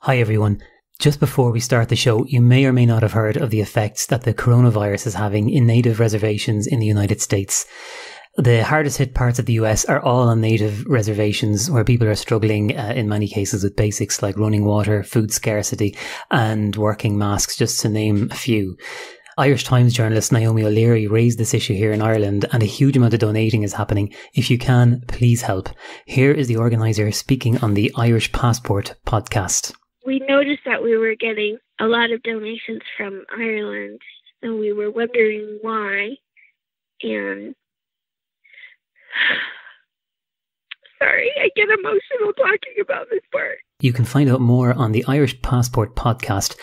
Hi everyone. Just before we start the show, you may or may not have heard of the effects that the coronavirus is having in native reservations in the United States. The hardest hit parts of the US are all on native reservations where people are struggling in many cases with basics like running water, food scarcity and working masks, just to name a few. Irish Times journalist Naomi O'Leary raised this issue here in Ireland, and a huge amount of donating is happening. If you can, please help. Here is the organiser speaking on the Irish Passport podcast. We noticed that we were getting a lot of donations from Ireland, and we were wondering why. And sorry, I get emotional talking about this part. You can find out more on the Irish Passport podcast,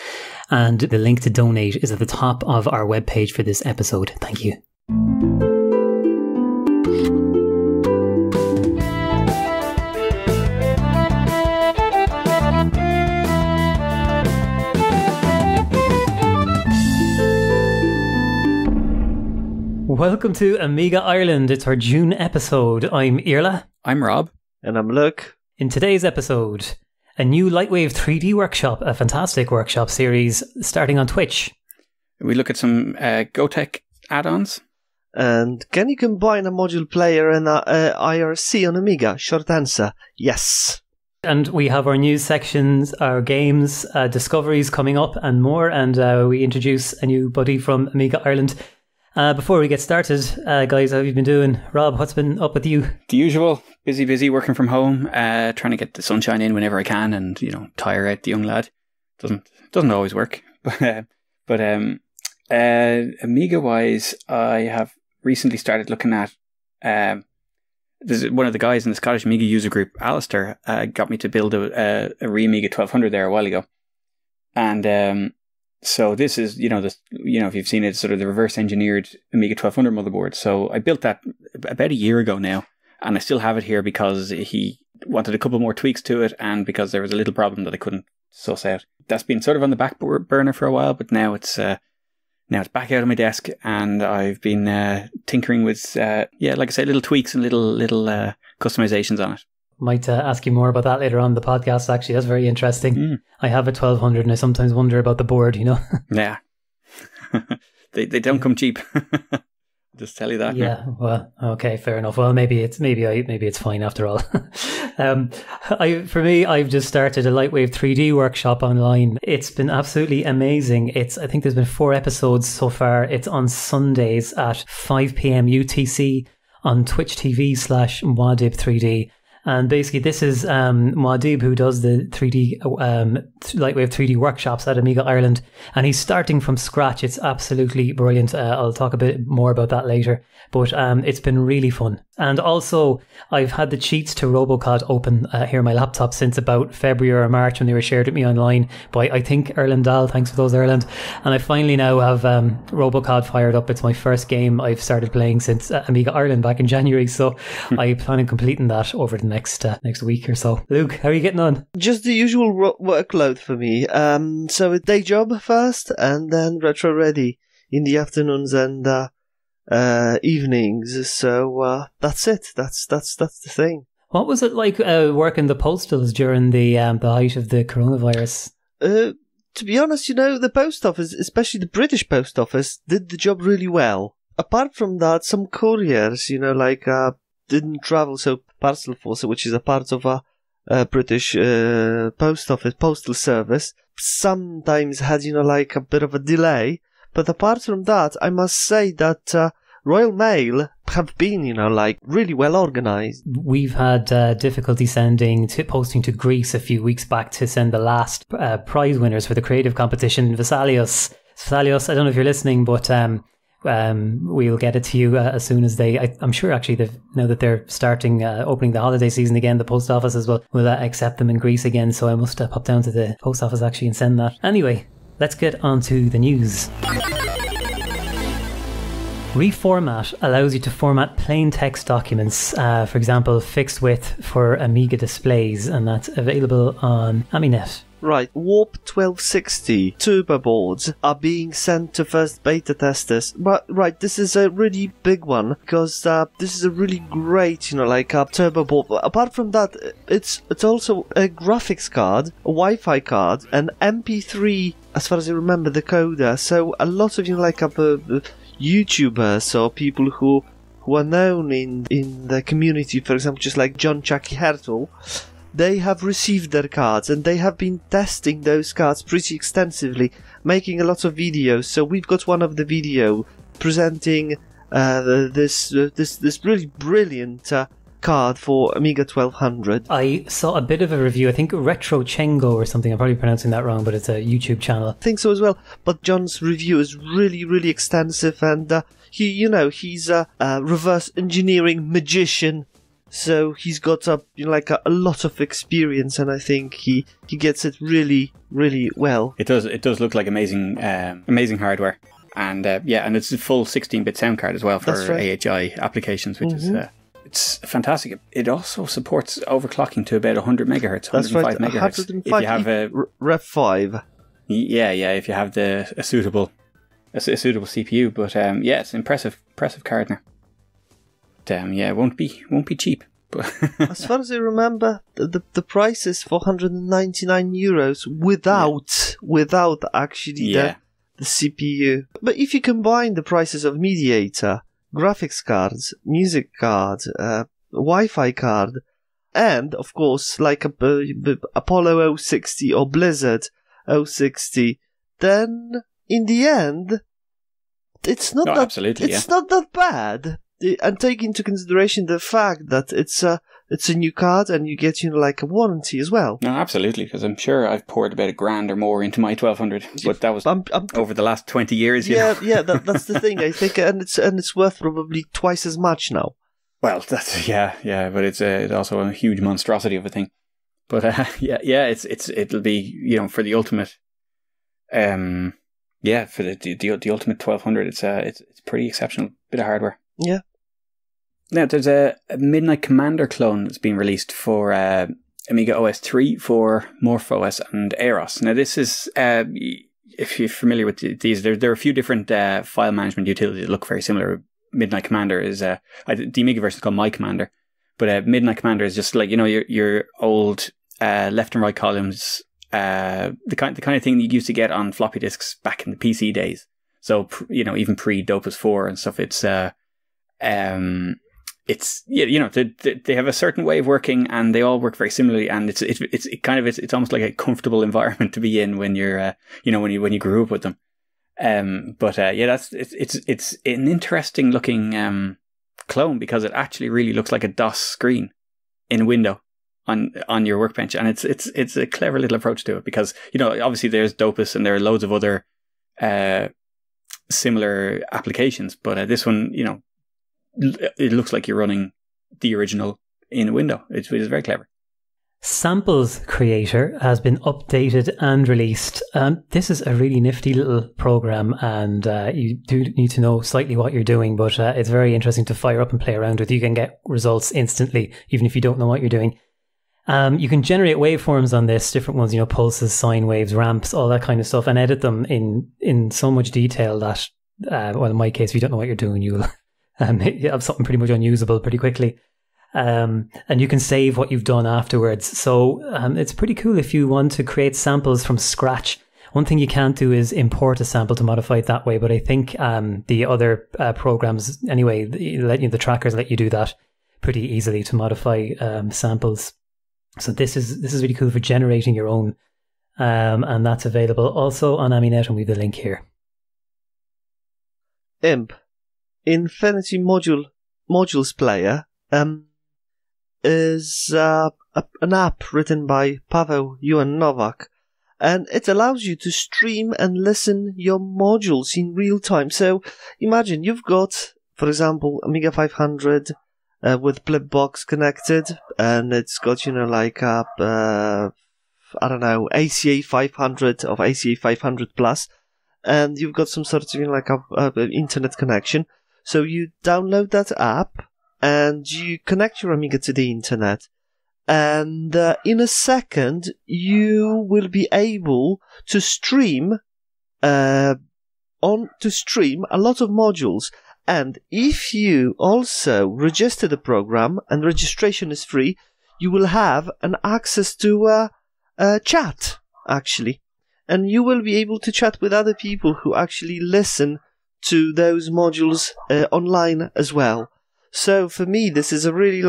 and the link to donate is at the top of our webpage for this episode. Thank you. Welcome to Amiga Ireland. It's our June episode. I'm Irla. I'm Rob. And I'm Luke. In today's episode, a new Lightwave 3D workshop, a fantastic workshop series starting on Twitch. We look at some GoTech add-ons. And can you combine a module player and a IRC on Amiga? Short answer, yes. And we have our news sections, our games, discoveries coming up and more. And we introduce a new buddy from Amiga Ireland. Before we get started, guys, how have you been doing? Rob, what's been up with you? The usual, busy, working from home, trying to get the sunshine in whenever I can, and tire out the young lad. Doesn't always work, but Amiga wise, I have recently started looking at. There's one of the guys in the Scottish Amiga user group, Alistair, got me to build a Amiga 1200 there a while ago, and. So this is, if you've seen it, sort of the reverse engineered Amiga 1200 motherboard. So I built that about a year ago now, and I still have it here because he wanted a couple more tweaks to it, and because there was a little problem that I couldn't suss out. That's been sort of on the back burner for a while, but now it's back out on my desk, and I've been tinkering with, like I say, little tweaks and little customizations on it. Might ask you more about that later on in the podcast, actually. That's very interesting. I have a 1200 and I sometimes wonder about the board, Yeah. they don't come cheap. Just tell you that. Yeah, well, okay, fair enough. Well, maybe it's fine after all. For me, I've just started a Lightwave 3D workshop online. It's been absolutely amazing. I think there's been 4 episodes so far. It's on Sundays at 5 p.m. UTC on Twitch TV/Mwadib3D. And basically, this is Mwadib, who does the 3D Lightwave 3D workshops at Amiga Ireland, and he's starting from scratch. It's absolutely brilliant. I'll talk a bit more about that later, but it's been really fun. And also, I've had the cheats to Robocod open here on my laptop since about February or March when they were shared with me online by, I think, Erland Dahl. Thanks for those, Erland. And I finally now have Robocod fired up. It's my first game I've started playing since Amiga Ireland back in January, so I plan on completing that over the next week or so. Luke, how are you getting on? Just the usual workload for me. So a day job first, and then retro ready in the afternoons and evenings. So that's it. That's the thing. What was it like working the postals during the height of the coronavirus? To be honest, the post office, especially the British post office, did the job really well. Apart from that, some couriers, didn't travel. So Parcel Force, which is a part of a British post office postal service, sometimes had a bit of a delay. But apart from that, I must say that Royal Mail have been really well organised. We've had difficulty posting to Greece a few weeks back to send the last prize winners for the creative competition. Vesalios, I don't know if you're listening, but we'll get it to you as soon as I'm sure actually now that they're starting opening the holiday season again, the post office as well will accept them in Greece again, so I must pop down to the post office actually and send that. Anyway, let's get on to the news. Reformat allows you to format plain text documents, for example fixed width for Amiga displays, and that's available on Aminet. Right, Warp 1260 turbo boards are being sent to first beta testers. But right, this is a really big one because this is a really great, turbo board. Apart from that, it's also a graphics card, a Wi-Fi card, an MP3, as far as I remember, decoder. So a lot of YouTubers or people who are known in the community, for example, just like John Chucky Hertel, they have received their cards and they have been testing those cards pretty extensively, making a lot of videos. So we've got one of the video presenting this really brilliant card for Amiga 1200. I saw a bit of a review. I think Retro Chengo or something. I'm probably pronouncing that wrong, but it's a YouTube channel. I think so as well. But John's review is really, really extensive, and he's a reverse engineering magician. So he's got a lot of experience, and I think he gets it really, really well. It does look like amazing hardware, and and it's a full 16-bit sound card as well for AHI applications, which is it's fantastic. It also supports overclocking to about 100 megahertz, 105 megahertz. 105 if you have a Rev 5. Yeah, if you have a suitable CPU. But it's an impressive card now. It won't be cheap. But as far as I remember, the price is 499 euros without actually the CPU. But if you combine the prices of Mediator, graphics cards, music card, Wi-Fi card, and of course like Apollo 060 or Blizzard 060, then in the end, it's not not that bad. And take into consideration the fact that it's a new card and you get a warranty as well. No, absolutely, because I'm sure I've poured about $1,000 or more into my 1200, but that was over the last 20 years. That's the thing. I think, and it's worth probably twice as much now. Well, that's but it's also a huge monstrosity of a thing. But it'll be for the ultimate. For the ultimate 1200, it's pretty exceptional bit of hardware. Yeah. Now, there's a Midnight Commander clone that's been released for Amiga OS 3 for MorphOS and Eros. Now, this is, if you're familiar with these, there are a few different file management utilities that look very similar. Midnight Commander is, the Amiga version is called My Commander, but Midnight Commander is just like, your old left and right columns, the kind of thing you used to get on floppy disks back in the PC days. So, even pre-Dopus 4 and stuff, they have a certain way of working and they all work very similarly, and it's almost like a comfortable environment to be in when you're when you grew up with them. It's an interesting looking clone because it actually really looks like a DOS screen in a window on your workbench, and it's a clever little approach to it because obviously there's Dopus and there are loads of other similar applications, but this one it looks like you're running the original in a window. It's very clever. Samples Creator has been updated and released. This is a really nifty little program, and you do need to know slightly what you're doing, but it's very interesting to fire up and play around with. You can get results instantly, even if you don't know what you're doing. You can generate waveforms on this, different ones, pulses, sine waves, ramps, all that kind of stuff, and edit them in so much detail that, in my case, if you don't know what you're doing, you'll have something pretty much unusable pretty quickly. And you can save what you've done afterwards. So it's pretty cool if you want to create samples from scratch. One thing you can't do is import a sample to modify it that way, but I think the other programs, anyway, the trackers let you do that pretty easily to modify samples. So this is really cool for generating your own, and that's available also on Aminet, and we have the link here. IMP, Infinity Modules Player, is an app written by Paweł Johan Nowak, and it allows you to stream and listen your modules in real time. So imagine you've got, for example, Amiga 500 with Blipbox connected, and it's got ACA 500 of ACA 500 plus, and you've got some sort of internet connection. So you download that app and you connect your Amiga to the internet, and in a second you will be able to stream a lot of modules. And if you also register the program, and registration is free, you will have an access to a chat, actually. And you will be able to chat with other people who actually listen to those modules online as well. So for me, this is a really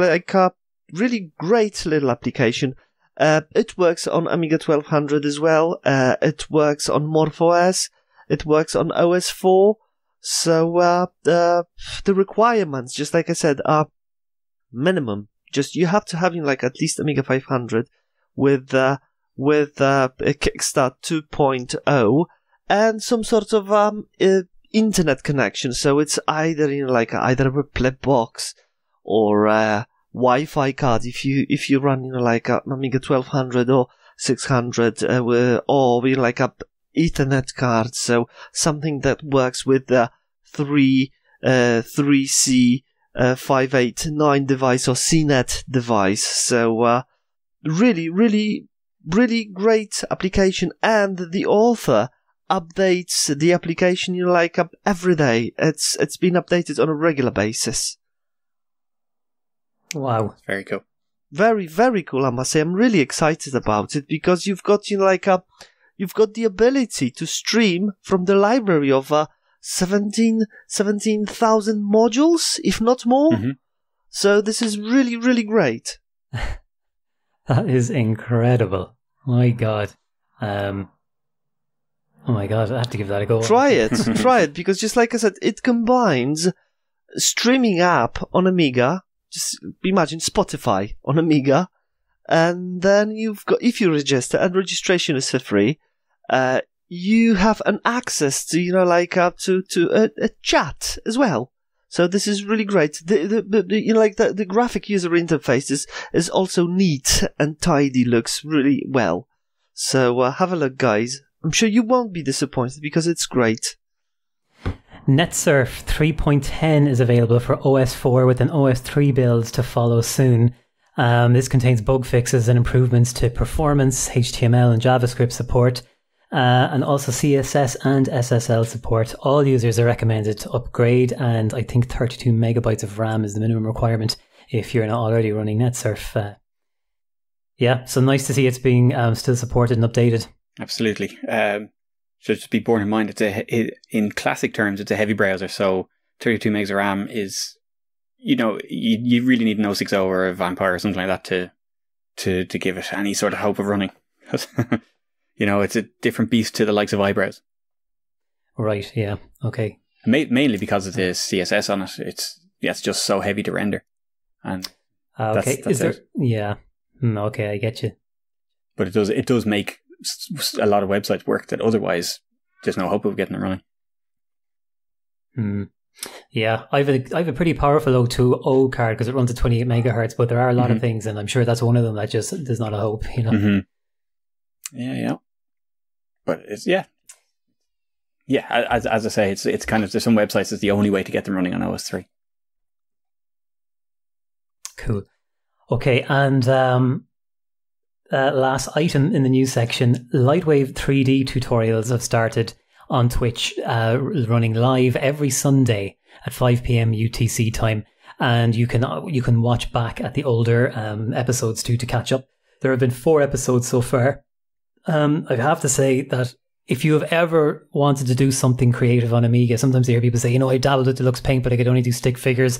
great little application. It works on Amiga 1200 as well. It works on MorphOS. It works on OS4. So the requirements, just like I said, are minimum. Just you have to have at least Amiga 500 with a Kickstart 2.0 and some sort of internet connection. So it's either either a flip box or a Wi-Fi card if you run Amiga 1200 or 600 or a Ethernet card, so something that works with the 3C 589 device or CNET device. So really great application, and the author updates the application every day. It's been updated on a regular basis. Wow, very cool. Very, very cool, I must say. I'm really excited about it because you've got you've got the ability to stream from the library of 17,000 modules, if not more. Mm-hmm. So this is really, really great. That is incredible. My God. Oh my God, I have to give that a go. Try it, because just like I said, it combines streaming app on Amiga. Just imagine Spotify on Amiga. And then you've got, if you register, and registration is for free, you have an access to, to a chat as well. So this is really great. The graphic user interface is also neat and tidy, looks really well. So have a look, guys. I'm sure you won't be disappointed because it's great. NetSurf 3.10 is available for OS4 with an OS3 build to follow soon. This contains bug fixes and improvements to performance, HTML and JavaScript support, and also CSS and SSL support. All users are recommended to upgrade, and I think 32 megabytes of RAM is the minimum requirement if you're not already running NetSurf. Yeah, so nice to see it's being still supported and updated. Absolutely. So just be borne in mind, in classic terms, it's a heavy browser, so 32 megs of RAM is, you really need an 060 or a Vampire or something like that to give it any sort of hope of running. It's a different beast to the likes of iBrowse. Right, yeah, okay. Mainly because of the CSS on it. It's just so heavy to render. And okay, that's it. Yeah, okay, I get you. But it does make a lot of websites work that otherwise there's no hope of getting them running. Yeah, I have a pretty powerful O2O card because it runs at 28 megahertz, but there are a lot of things, and I'm sure that's one of them that just there's not a hope, Mm-hmm. Yeah. But it's as I say, it's kind of, there's some websites it's the only way to get them running on OS3. Cool. Okay, and last item in the news section, Lightwave 3D tutorials have started on Twitch, running live every Sunday at 5 p.m. UTC time, and you can watch back at the older episodes too to catch up. There have been 4 episodes so far. I have to say that if you have ever wanted to do something creative on Amiga, sometimes I hear people say, I dabbled with Deluxe Paint, but I could only do stick figures.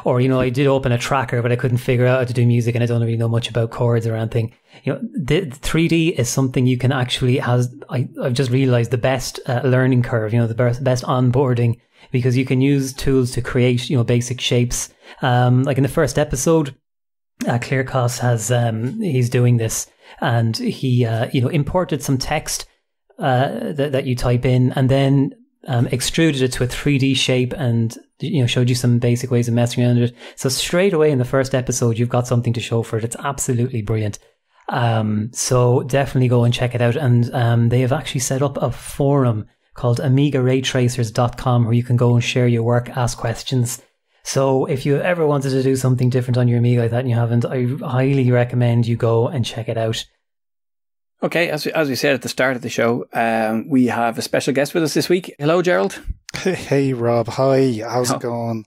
Or, I did open a tracker, but I couldn't figure out how to do music and I don't really know much about chords or anything. The 3D is something you can actually I've just realized the best learning curve, the best onboarding, because you can use tools to create, basic shapes. Like in the first episode, Clearcos he's doing this, and he, imported some text that you type in, and then extruded it to a 3D shape, and showed you some basic ways of messing around it. So straight away in the first episode, you've got something to show for it. It's absolutely brilliant. So definitely go and check it out. And they have actually set up a forum called AmigaRaytracers.com where you can go and share your work, ask questions. So if you ever wanted to do something different on your Amiga like that and you haven't, I highly recommend you go and check it out. Okay, as we said at the start of the show, we have a special guest with us this week. Hello, Gerald. Hey, Rob. Hi. How's it going?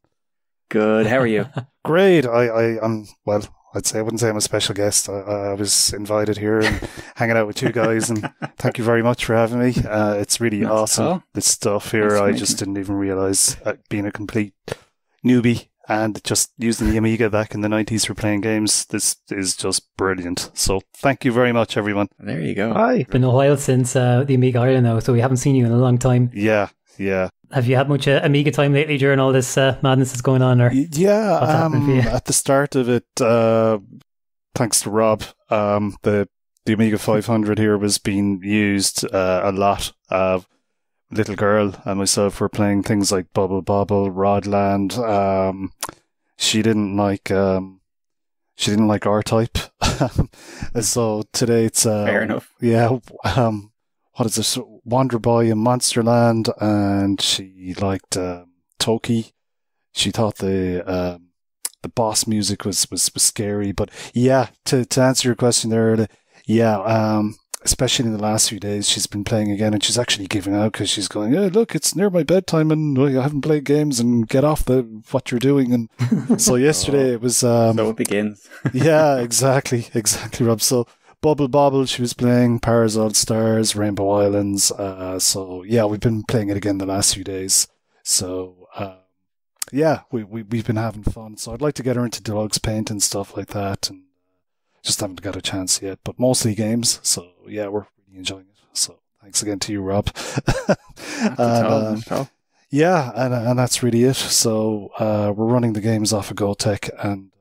Good. How are you? Great. I'm well. I wouldn't say I'm a special guest. I was invited here and hanging out with you guys, and thank you very much for having me. It's really awesome. This stuff here, I just didn't even realize being a complete newbie and just using the Amiga back in the 90s for playing games. This is just brilliant. So thank you very much, everyone. There you go. Hi. It's been a while since the Amiga Ireland now, so we haven't seen you in a long time. Yeah. Have you had much Amiga time lately during all this madness that's going on? Or yeah, what's happening for you? at the start of it, thanks to Rob, the Amiga 500 here was being used a lot. Little girl and myself were playing things like Bubble Bobble, Rodland. She didn't like R-Type. So today it's fair enough. Yeah. What is this? Wander Boy in Monsterland, and she liked Toki. She thought the boss music was scary, but yeah. To answer your question there, especially in the last few days, she's been playing again, and she's actually giving out because she's going, "Hey, look, it's near my bedtime, and I haven't played games, and get off what you're doing." And so yesterday it was. So it begins. Yeah, exactly, Rob. So. Bubble Bobble, she was playing Paris All Stars, Rainbow Islands. So yeah, we've been playing it again the last few days. So yeah, we've been having fun. So I'd like to get her into Deluxe Paint and stuff like that, and just haven't got a chance yet. But mostly games. So yeah, we're really enjoying it. So thanks again to you, Rob. Yeah, and that's really it. So we're running the games off of GoTech, and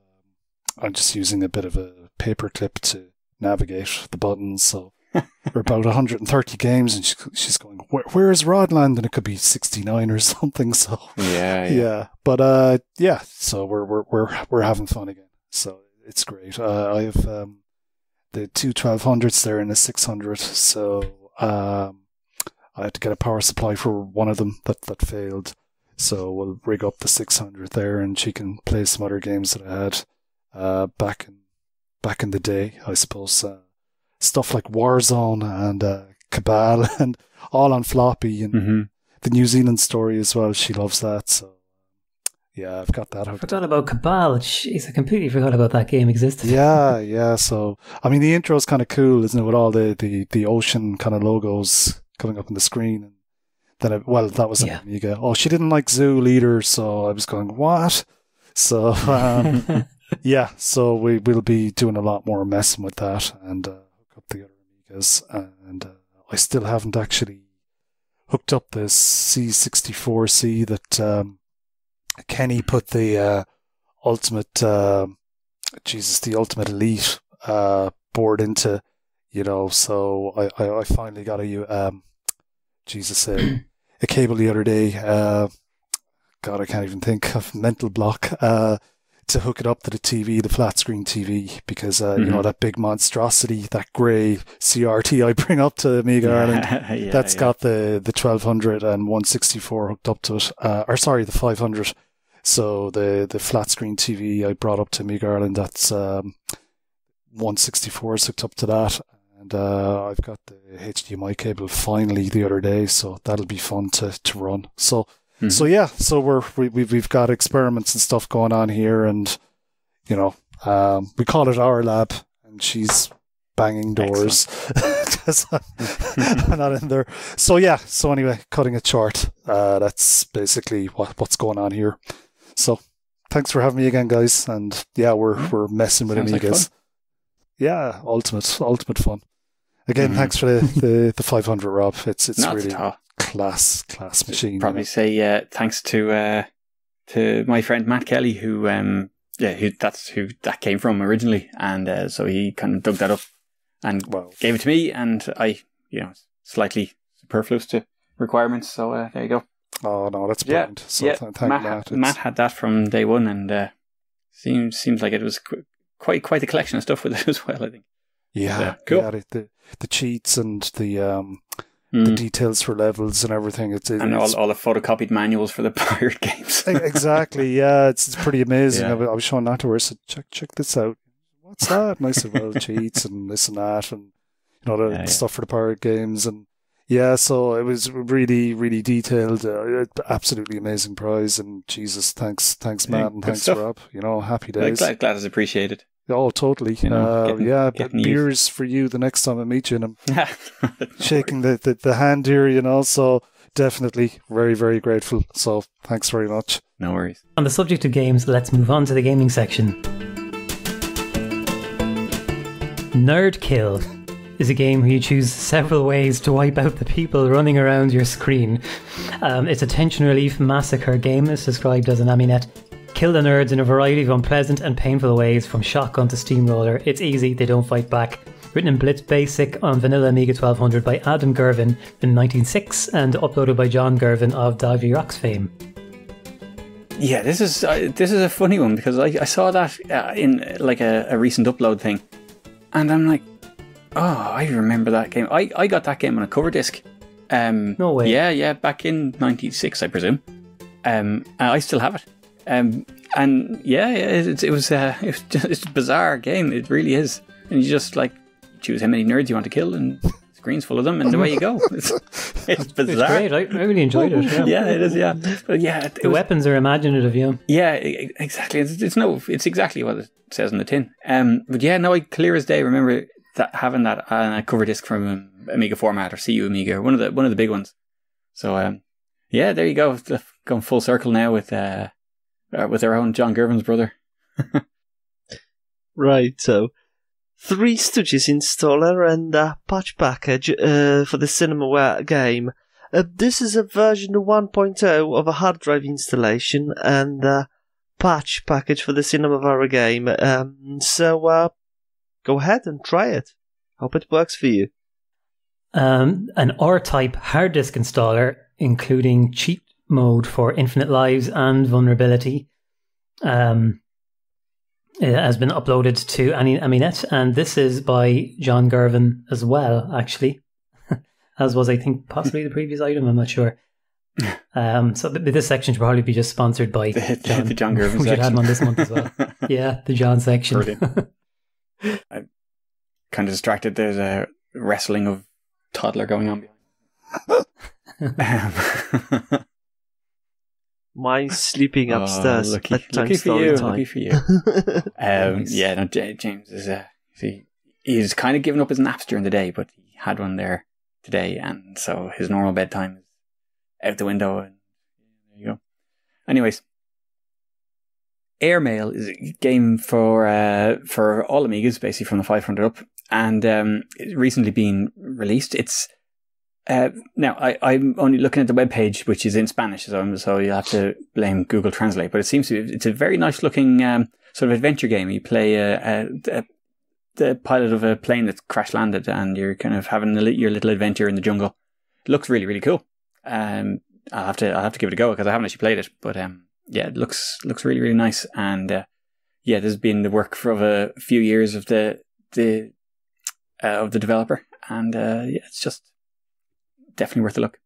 I'm just using a bit of a paperclip to navigate the buttons. So we're about 130 games, and she's going, where is Rodland? And it could be 69 or something. So yeah. But yeah, so we're having fun again. So it's great. I have the two 1200s there and a 600. So I had to get a power supply for one of them that failed. So we'll rig up the 600 there, and she can play some other games that I had back in the day, I suppose. Stuff like Warzone and Cabal, and all on floppy, and the New Zealand story as well. She loves that. So yeah, I've got that out. Forgot about Cabal. Jeez, I completely forgot about that game existed. Yeah. So I mean, the intro is kind of cool, isn't it? With all the ocean kind of logos coming up on the screen, and then that was an Amiga. Oh, she didn't like Zool either, so I was going, what? So. Yeah, so we'll be doing a lot more messing with that and hook up the other Amigas. And I still haven't actually hooked up the C64C that Kenny put the Ultimate, the Ultimate Elite board into, so I finally got a cable the other day. God, I can't even think of mental block. To hook it up to the TV, the flat screen TV, because that big monstrosity, that grey CRT I bring up to Amiga Ireland, that's got the 1200 and 164 hooked up to it. The 500. So the flat screen TV I brought up to Amiga Ireland, that's 164 is hooked up to that, and I've got the HDMI cable finally the other day, so that'll be fun to run. So. So yeah, so we've got experiments and stuff going on here, and we call it our lab, and she's banging doors because I'm not in there. So yeah, so anyway, cutting it short, that's basically what's going on here. So thanks for having me again, guys, and yeah, we're messing with Amigas. Yeah, ultimate fun. Again, thanks for the 500, Rob. It's really class machine. Probably say thanks to my friend Matt Kelly, who that's who that came from originally, and so he kind of dug that up and gave it to me, and I slightly superfluous to requirements. So there you go. Oh no, that's brilliant. So thank Matt. Matt had that from day one, and seems like it was quite a collection of stuff with it as well, I think. Yeah, cool. Yeah, the cheats and the the details for levels and everything. And all the photocopied manuals for the pirate games. Exactly, yeah, it's pretty amazing. I was showing that to her. I said, check this out. What's that? And I said, well, cheats and this and that, and the stuff for the pirate games. And yeah, so it was really, really detailed. Absolutely amazing prize. And Jesus, thanks, Matt, and thanks, stuff. Rob. Happy days. Glad it's appreciated. Oh, totally. Getting beers for you the next time I meet you, and I'm shaking the hand here, so definitely very, very grateful. So thanks very much. No worries. On the subject of games, let's move on to the gaming section. Nerd Kill is a game where you choose several ways to wipe out the people running around your screen. It's a tension relief massacre game. It's described as an Aminet. Kill the nerds in a variety of unpleasant and painful ways, from shotgun to steamroller. It's easy, they don't fight back. Written in Blitz Basic on Vanilla Amiga 1200 by Adam Gervin in 1906 and uploaded by John Gervin of Davy Rocks fame. Yeah, this is a funny one because I saw that in like a recent upload thing, and I'm like, oh, I remember that game. I got that game on a cover disc. No way. Yeah, back in '96, I presume. I still have it. And yeah, it's a bizarre game. It really is. And you just choose how many nerds you want to kill, and the screen's full of them, and away you go. It's bizarre. It's great. I really enjoyed it. Yeah, it is. Yeah, but yeah, the weapons are imaginative. Yeah. Yeah, exactly. It's exactly what it says on the tin. But yeah, no, I clear as day remember having that on a cover disc from Amiga Format or CU Amiga, one of the big ones. So yeah, there you go. Going full circle now with our own John Gervin's brother. Right, so 3 Stooges installer and a patch package for the Cinemaware game. This is a version 1.0 of a hard drive installation and a patch package for the Cinemaware game. So go ahead and try it. Hope it works for you. An R-type hard disk installer, including cheat mode for infinite lives and vulnerability, it has been uploaded to Aminet, and this is by John Gervin as well, actually, as was, I think, possibly the previous item. I'm not sure. So this section should probably be just sponsored by John. The John Gervin section. We should have him on this month as well. Yeah, the John section. Brilliant. I'm kind of distracted. There's a wrestling of toddler going on behind. Mine's sleeping upstairs. Lucky for you. Nice. Yeah, no, James is he's kind of given up his naps during the day, but he had one there today, and so his normal bedtime is out the window. And there you go. Anyways, Airmail is a game for all Amigas, basically from the 500 up, and it's recently been released. It's now I'm only looking at the webpage, which is in Spanish, so you'll have to blame Google Translate. But it seems to be, it's a very nice looking sort of adventure game. You play the pilot of a plane that's crash landed, and you're kind of having your little adventure in the jungle. It looks really, really cool. I'll have to give it a go because I haven't actually played it. But yeah, it looks really, really nice. And yeah, this has been the work for a few years of the developer, and yeah, it's just definitely worth a look.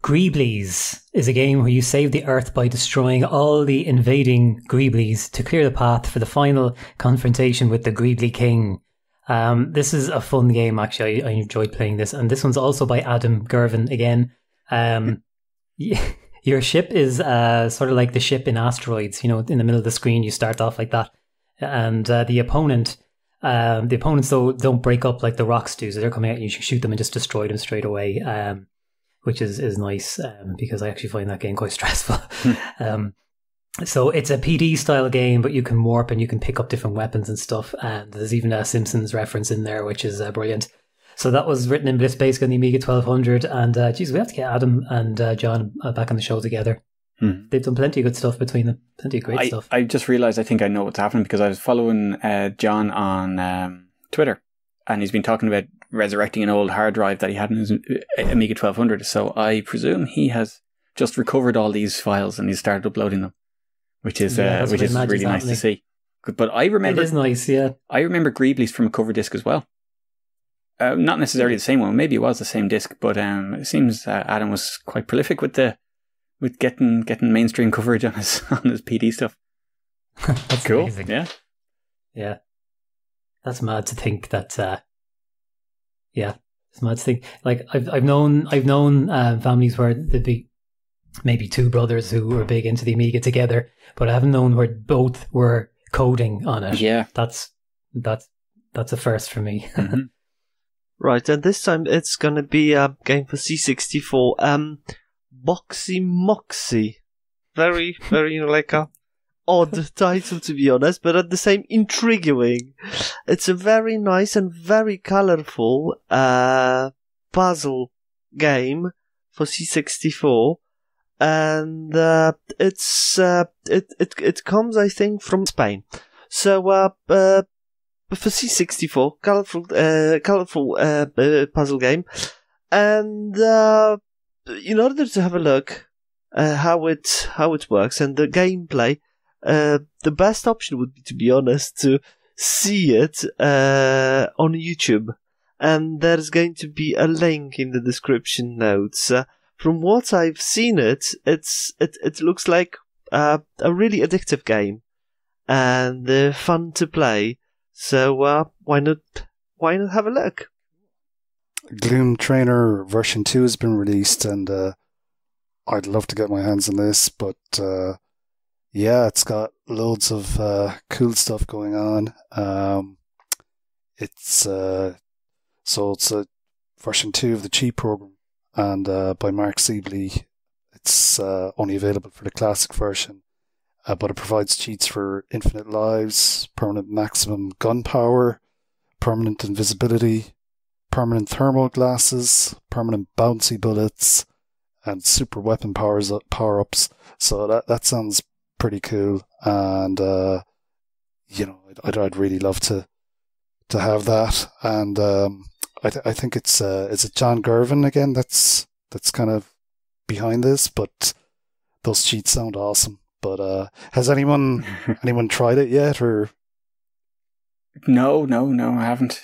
Grebes is a game where you save the Earth by destroying all the invading Grebes to clear the path for the final confrontation with the Grebly King. This is a fun game, actually. I enjoyed playing this, and this one's also by Adam Gervin again. Your ship is sort of like the ship in Asteroids, in the middle of the screen. You start off like that, and the opponents though don't break up like the rocks do, so they're coming out and you shoot them and just destroy them straight away, which is nice, because I actually find that game quite stressful. So it's a PD style game, but you can warp and you can pick up different weapons and stuff, and there's even a Simpsons reference in there, which is brilliant. So that was written in Blitz Basic on the Amiga 1200, and geez, we have to get Adam and John back on the show together. They've done plenty of good stuff between them. Plenty of great stuff. I just realised I think I know what's happening because I was following John on Twitter, and he's been talking about resurrecting an old hard drive that he had in his Amiga 1200. So I presume he has just recovered all these files and he's started uploading them, which is really nice to see. But I remember it is nice. Yeah, I remember Grebes from a cover disc as well. Not necessarily the same one. Maybe it was the same disc, but it seems Adam was quite prolific with getting mainstream coverage on his PD stuff. That's cool. Amazing. Yeah. That's mad to think that. It's mad to think. Like I've known families where there'd be maybe two brothers who were big into the Amiga together, but I haven't known where both were coding on it. Yeah, that's a first for me. Mm-hmm. Right, and this time it's gonna be a game for C64. Boxy Moxie. Very, very, like a odd title, to be honest, but at the same intriguing. It's a very nice and very colourful puzzle game for C64, and it comes, I think, from Spain. So for C64, colourful puzzle game, and in order to have a look how it works and the gameplay, the best option would be, to be honest, to see it on YouTube, and there's going to be a link in the description notes. From what I've seen, it looks like a really addictive game and fun to play. So why not have a look? Gloom Trainer version 2 has been released, and I'd love to get my hands on this, but it's got loads of cool stuff going on. It's a version 2 of the Cheat program, and by Mark Sibley. It's only available for the classic version. But it provides cheats for infinite lives, permanent maximum gun power, permanent invisibility, permanent thermal glasses, permanent bouncy bullets, and super weapon power-ups. So that sounds pretty cool, and I'd really love to have that. And I think it's John Gervin again that's kind of behind this, but those cheats sound awesome. But has anyone tried it yet, or? No, I haven't.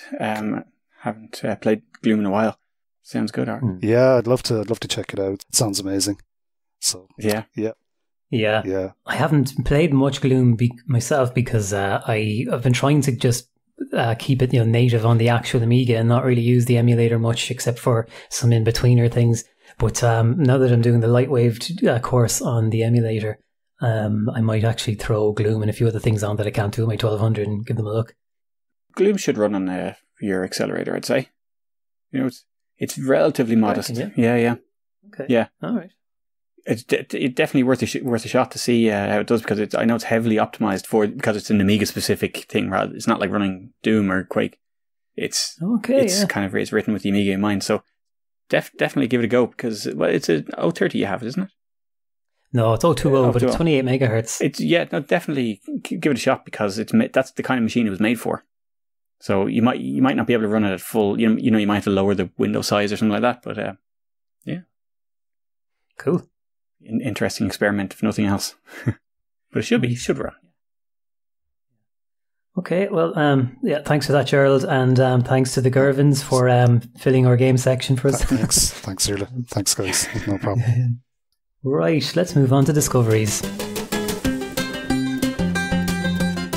Haven't played Gloom in a while. Sounds good, Aaron. Yeah, I'd love to check it out. It sounds amazing. So yeah. I haven't played much Gloom myself because I've been trying to just keep it native on the actual Amiga and not really use the emulator much, except for some in-betweener things. But now that I'm doing the Lightwave course on the emulator, I might actually throw Gloom and a few other things on that I can't do on my 1200 and give them a look. Gloom should run on your accelerator, I'd say. It's relatively modest. Yeah. Okay. Yeah. All right. It's definitely worth a shot to see how it does, because I know it's heavily optimized because it's an Amiga specific thing. Rather, it's not like running Doom or Quake. It's written with the Amiga in mind. So definitely give it a go, because it's a 030 you have, isn't it? No, it's 020, but it's 28 megahertz. Definitely give it a shot, because that's the kind of machine it was made for. So you might not be able to run it at full. You might have to lower the window size or something like that. But yeah, cool, interesting experiment if nothing else. But it should run. Okay, well, thanks for that, Gerald, and thanks to the Gervins for filling our game section for us. Thanks, Erla. Thanks, guys. No problem. Right, let's move on to discoveries.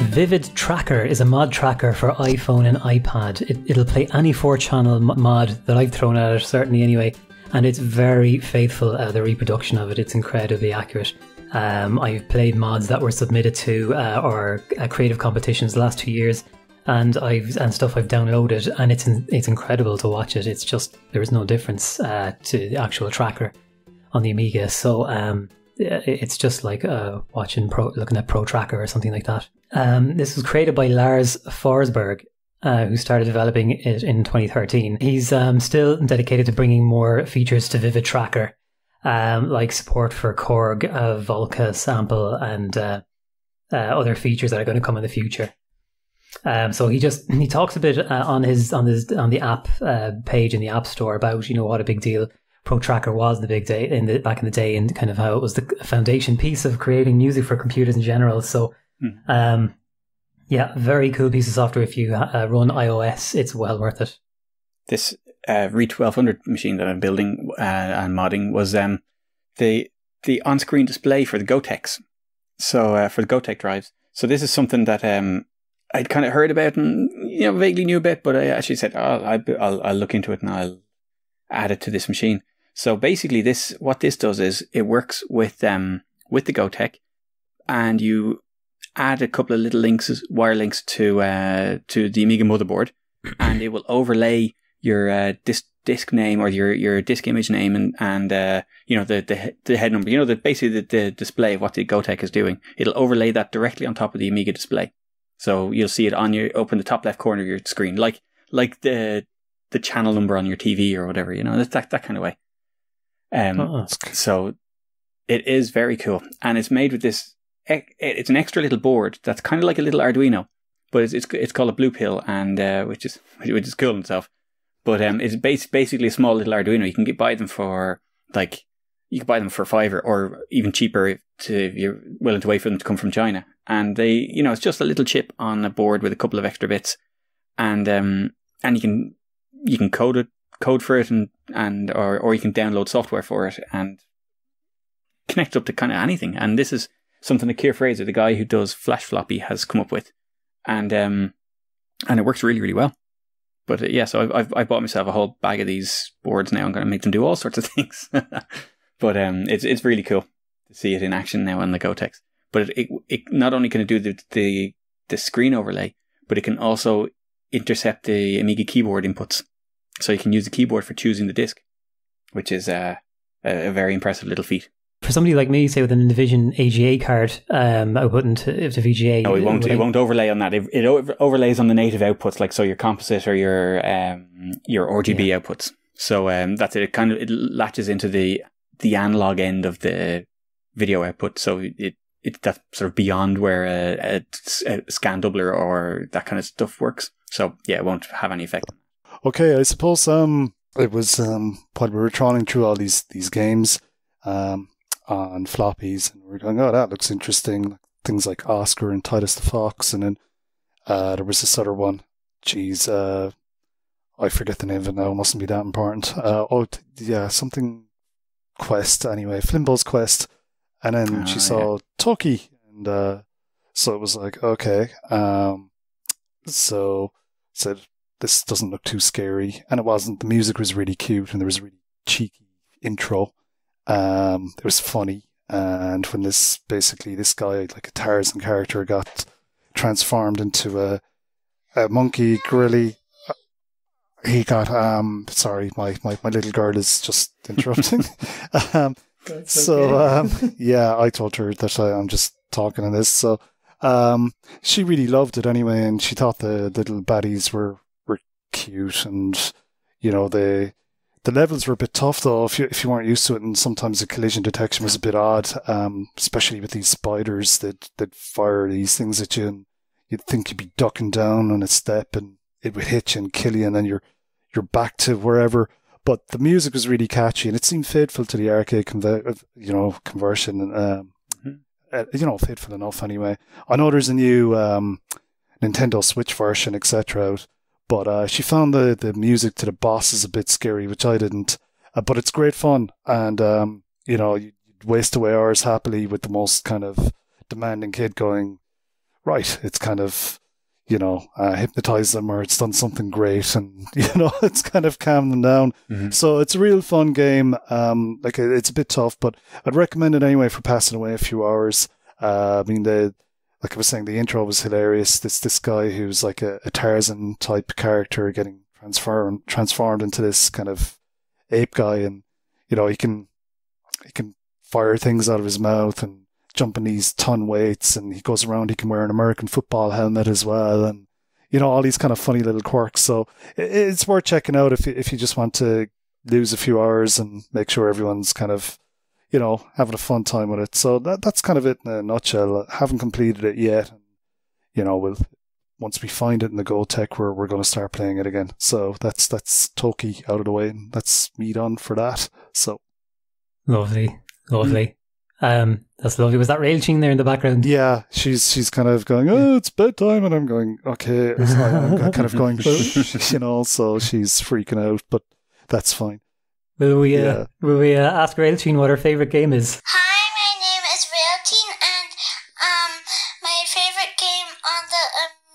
Vivid Tracker is a mod tracker for iPhone and iPad. It'll play any 4-channel mod that I've thrown at it, certainly anyway, and it's very faithful, the reproduction of it. It's incredibly accurate. I've played mods that were submitted to or creative competitions the last 2 years, and stuff I've downloaded, and it's incredible to watch it. It's just, there is no difference to the actual tracker on the Amiga, so it's just like looking at Pro Tracker or something like that. This was created by Lars Forsberg, who started developing it in 2013. He's still dedicated to bringing more features to Vivid Tracker, like support for Korg, Volca sample, and other features that are going to come in the future. So he talks a bit on the app page in the App Store about what a big deal Pro Tracker was back in the day, and kind of how it was the foundation piece of creating music for computers in general. So very cool piece of software. If you run iOS, it's well worth it. this Re 1200 machine that I'm building and modding was the on-screen display for the GoTechs. So for the GoTech drives. So this is something that I'd kind of heard about and vaguely knew about, but I actually said, I'll look into it and I'll add it to this machine. So basically, what this does is it works with the GoTech, and you add a couple of little wire links to the Amiga motherboard, and it will overlay your disk name or your disk image name and the head number. Basically the display of what the GoTech is doing. It'll overlay that directly on top of the Amiga display, so you'll see it up in the top left corner of your screen, like the channel number on your TV or whatever. That kind of way. So it is very cool, and it's made with this. It's an extra little board that's kind of like a little Arduino, but it's called a Blue Pill, and which is cool in itself. But it's basically a small little Arduino. You can buy them for $5 or even cheaper if you're willing to wait for them to come from China. And it's just a little chip on a board with a couple of extra bits, and you can code for it or you can download software for it and connect up to kind of anything. And this is something that Keir Fraser, the guy who does Flash Floppy, has come up with, and it works really, really well. But so I bought myself a whole bag of these boards now. I'm going to make them do all sorts of things. But it's really cool to see it in action now on the GoTechs. But it not only can it do the screen overlay, but it can also intercept the Amiga keyboard inputs. So you can use the keyboard for choosing the disk, which is a very impressive little feat. For somebody like me, say with an Invision AGA card, I wouldn't, if the VGA... No, it won't overlay on that. It overlays on the native outputs, like so your composite or your RGB outputs. So that's it. It latches into the analog end of the video output. So that's sort of beyond where a scan doubler or that kind of stuff works. So yeah, it won't have any effect. Okay, I suppose it was while we were trawling through all these games on floppies, and we were going, oh, that looks interesting. Things like Oscar and Titus the Fox, and then there was this other one. I forget the name of it now. It mustn't be that important. Something Quest anyway. Flimbo's Quest, and then she saw Toki, and so it was like, okay. So said, this doesn't look too scary, and it wasn't. The music was really cute, and there was a really cheeky intro. It was funny, and when this guy, like a Tarzan character, got transformed into a monkey gorilly, he got sorry, my little girl is just interrupting. I told her that I'm just talking on this, so she really loved it anyway, and she thought the little baddies were cute, and the levels were a bit tough though if you weren't used to it, and sometimes the collision detection was a bit odd, especially with these spiders that fire these things at you, and you'd think you'd be ducking down on a step and it would hit you and kill you, and then you're back to wherever. But the music was really catchy, and it seemed faithful to the arcade conversion, and faithful enough anyway. I know there's a new Nintendo Switch version, etc. out. But she found the music to the bosses a bit scary, which I didn't. But it's great fun, and you'd waste away hours happily with the most kind of demanding kid going, right, it's kind of, hypnotized them, or it's done something great, and it's kind of calmed them down. Mm-hmm. So it's a real fun game. It's a bit tough, but I'd recommend it anyway for passing away a few hours. Like I was saying, the intro was hilarious. This guy who's like a Tarzan type character getting transformed into this kind of ape guy, and he can fire things out of his mouth and jump in these ton weights, and he goes around. He can wear an American football helmet as well, and all these kind of funny little quirks. So it's worth checking out if you just want to lose a few hours and make sure everyone's kind of having a fun time with it. So that's kind of it in a nutshell. I haven't completed it yet. Once we find it in the GoTech, we're going to start playing it again. So that's Toki out of the way, and that's me done for that. So lovely. That's lovely. Was that Railching there in the background? Yeah, she's kind of going, oh, it's bedtime, and I'm going, okay. I'm kind of going, so she's freaking out, but that's fine. Will we ask Railching what her favourite game is? Hi, my name is Railteen, and my favorite game on the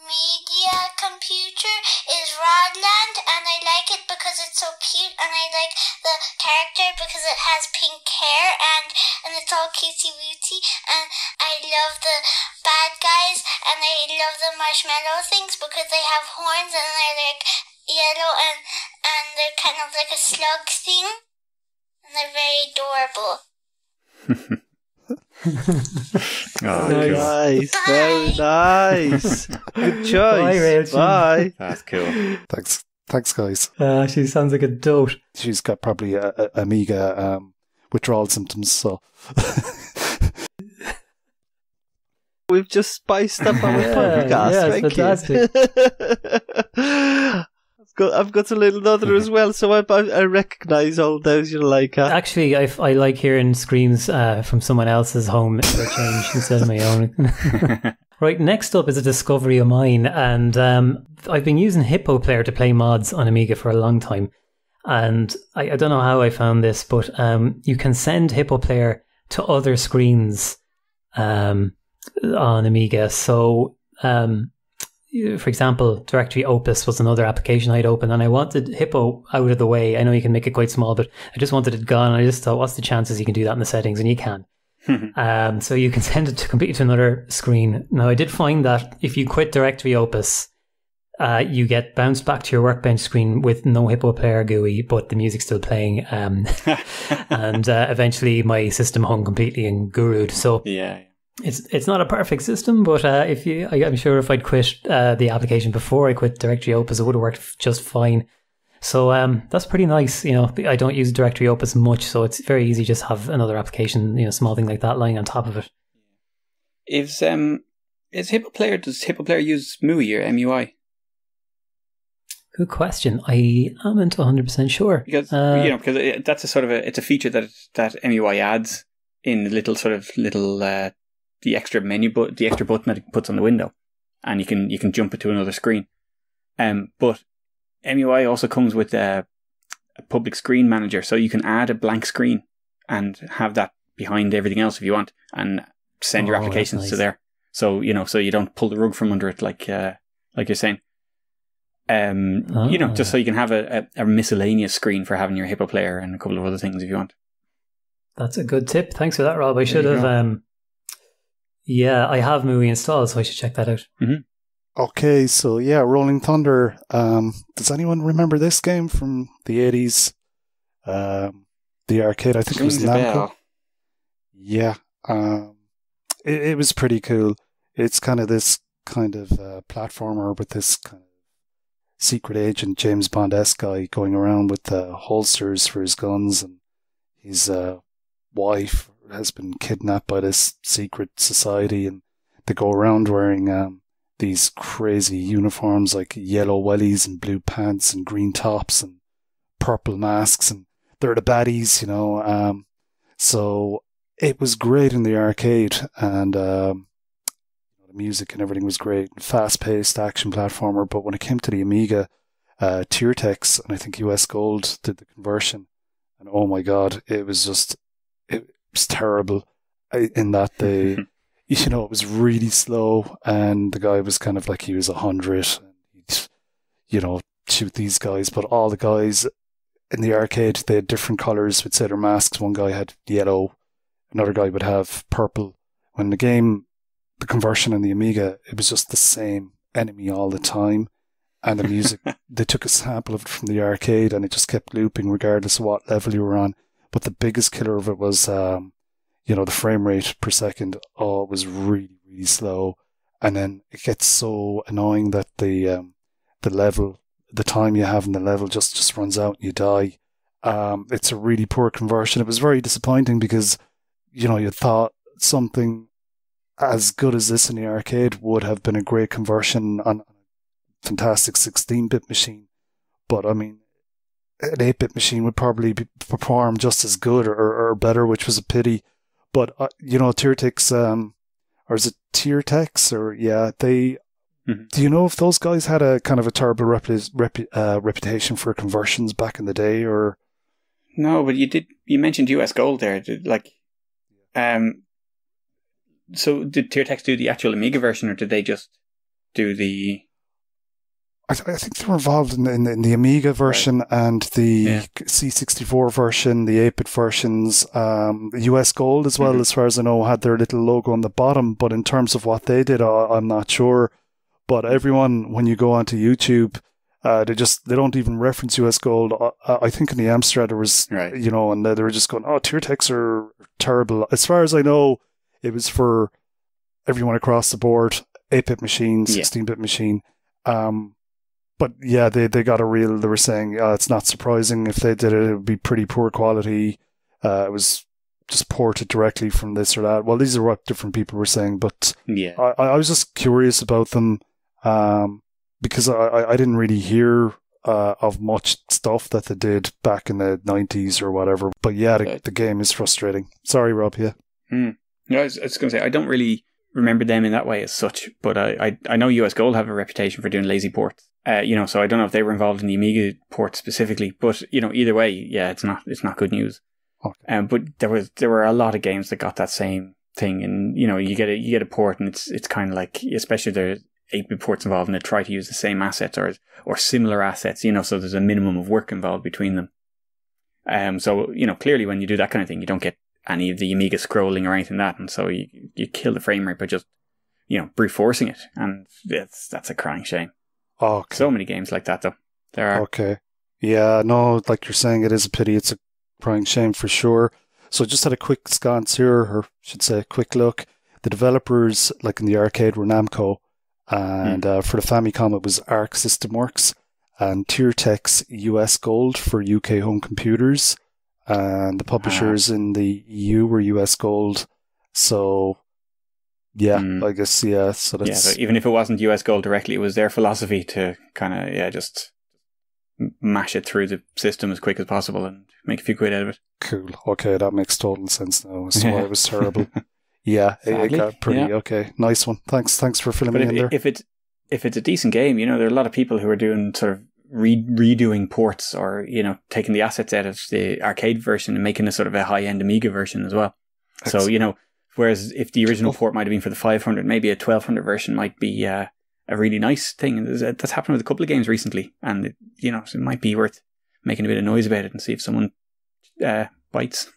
Amiga computer is Rodland, and I like it because it's so cute, and I like the character because it has pink hair, and it's all cutesy-wootsy, and I love the bad guys, and I love the marshmallow things because they have horns, and they're like yellow, and they're kind of like a slug thing, and they're very adorable. Nice, Bye. very nice. Good choice. Bye. That's cool. Thanks, guys. She sounds like a dote. She's got probably a Amiga withdrawal symptoms, so... We've just spiced up our podcast. Yeah, Thank fantastic. you. I've got a little other as well, so I recognise all those. Actually, I like hearing screams from someone else's home for a change instead of my own. Right, next up is a discovery of mine, and I've been using Hippo Player to play mods on Amiga for a long time, and I don't know how I found this, but you can send Hippo Player to other screens on Amiga. So, for example, Directory Opus was another application I'd open, and I wanted Hippo out of the way. I know you can make it quite small, but I just wanted it gone. I just thought, what's the chances you can do that in the settings? And you can. So you can send it to completely to another screen. Now, I did find that if you quit Directory Opus, you get bounced back to your Workbench screen with no Hippo Player GUI, but the music's still playing. And eventually my system hung completely and guru'd. So Yeah. it's not a perfect system, but I'm sure if I'd quit the application before I quit Directory Opus, it would have worked just fine. So that's pretty nice. I don't use Directory Opus much, so it's very easy just have another application, small thing like that lying on top of it. Does Hippo Player use MUI or MUI? Good question. I aren't 100% sure. Because because that's it's a feature that MUI adds in the little the extra the extra button that it puts on the window, and you can jump it to another screen. But MUI also comes with a public screen manager, so you can add a blank screen and have that behind everything else if you want, and send your applications to there. So so you don't pull the rug from under it like you're saying. Just so you can have a miscellaneous screen for having your Hippo Player and a couple of other things if you want. That's a good tip. Thanks for that, Rob. I should have. I have MUI installed, so I should check that out. Mm-hmm. Okay, so Rolling Thunder. Does anyone remember this game from the 80s? The arcade, I think it was Namco. Yeah, it was pretty cool. It's kind of this platformer with this kind of secret agent James Bond-esque guy going around with holsters for his guns, and his wife has been kidnapped by this secret society, and they go around wearing these crazy uniforms like yellow wellies and blue pants and green tops and purple masks, and they're the baddies, so it was great in the arcade, and the music and everything was great, fast-paced action platformer. But when it came to the Amiga, Tiertex and I think US Gold did the conversion, and oh my god, it was terrible in that they it was really slow, and the guy was kind of like he was 100, and he'd shoot these guys, but all the guys in the arcade, they had different colours with say their masks. One guy had yellow, another guy would have purple. When the conversion in the Amiga, it was just the same enemy all the time, and the music, they took a sample of it from the arcade and it just kept looping regardless of what level you were on. But the biggest killer of it was the frame rate per second. It was really, really slow, and then it gets so annoying that the time you have in the level just runs out and you die. It's a really poor conversion. It was very disappointing because you thought something as good as this in the arcade would have been a great conversion on a fantastic 16-bit machine. But I mean, an 8-bit machine would probably perform just as good or better, which was a pity. But, Tiertex, or is it Tiertex? Or, yeah, they... Mhm. Do you know if those guys had a kind of a terrible reputation for conversions back in the day, or... No, but you mentioned US Gold there. So did Tiertex do the actual Amiga version, or did they just do the... I think they were involved in the Amiga version and the C64 version, the 8-bit versions, the US Gold as well, as far as I know, had their little logo on the bottom. But in terms of what they did, I'm not sure. But everyone, when you go onto YouTube, they don't even reference US Gold. I think in the Amstrad there was, and they were just going, oh, Tiertex are terrible. As far as I know, it was for everyone across the board, 8-bit machine, 16-bit machine. But yeah, they got they were saying, it's not surprising if they did it, it would be pretty poor quality. It was just ported directly from this or that. Well, these are what different people were saying, but I was just curious about them, because I didn't really hear of much stuff that they did back in the 90s or whatever. But yeah, the game is frustrating. Sorry, Rob, yeah. No, I was going to say, I don't really remember them in that way as such, but I know US Gold have a reputation for doing lazy ports. So I don't know if they were involved in the Amiga port specifically, but either way, yeah, it's not good news. Okay. But there were a lot of games that got that same thing, and you get a port, and it's kind of like, especially if there's 8-bit ports involved, and they try to use the same assets or similar assets, so there's a minimum of work involved between them. So clearly when you do that kind of thing, you don't get any of the Amiga scrolling or anything like that, and so you kill the frame rate by just brute forcing it, and that's a crying shame. Okay. So many games like that, though. There are. Okay. Yeah, no, like you're saying, it is a pity. It's a crying shame for sure. So just had a quick sconce here, or I should say a quick look. The developers, like in the arcade, were Namco, and for the Famicom it was Arc System Works, and Tiertex US Gold for UK home computers, and the publishers in the EU were US Gold. So... yeah, I guess, yeah. So that's... so even if it wasn't US Gold directly, it was their philosophy to kind of, just mash it through the system as quick as possible and make a few quid out of it. Cool. Okay, that makes total sense now. So why it was terrible. Yeah, it got pretty... Okay, nice one. Thanks for filling me in there. If it's a decent game, there are a lot of people who are doing sort of redoing ports, or, taking the assets out of the arcade version and making a sort of a high-end Amiga version as well. Excellent. So, whereas if the original port might have been for the 500, maybe a 1200 version might be a really nice thing. And that's happened with a couple of games recently. And, so it might be worth making a bit of noise about it and see if someone bites.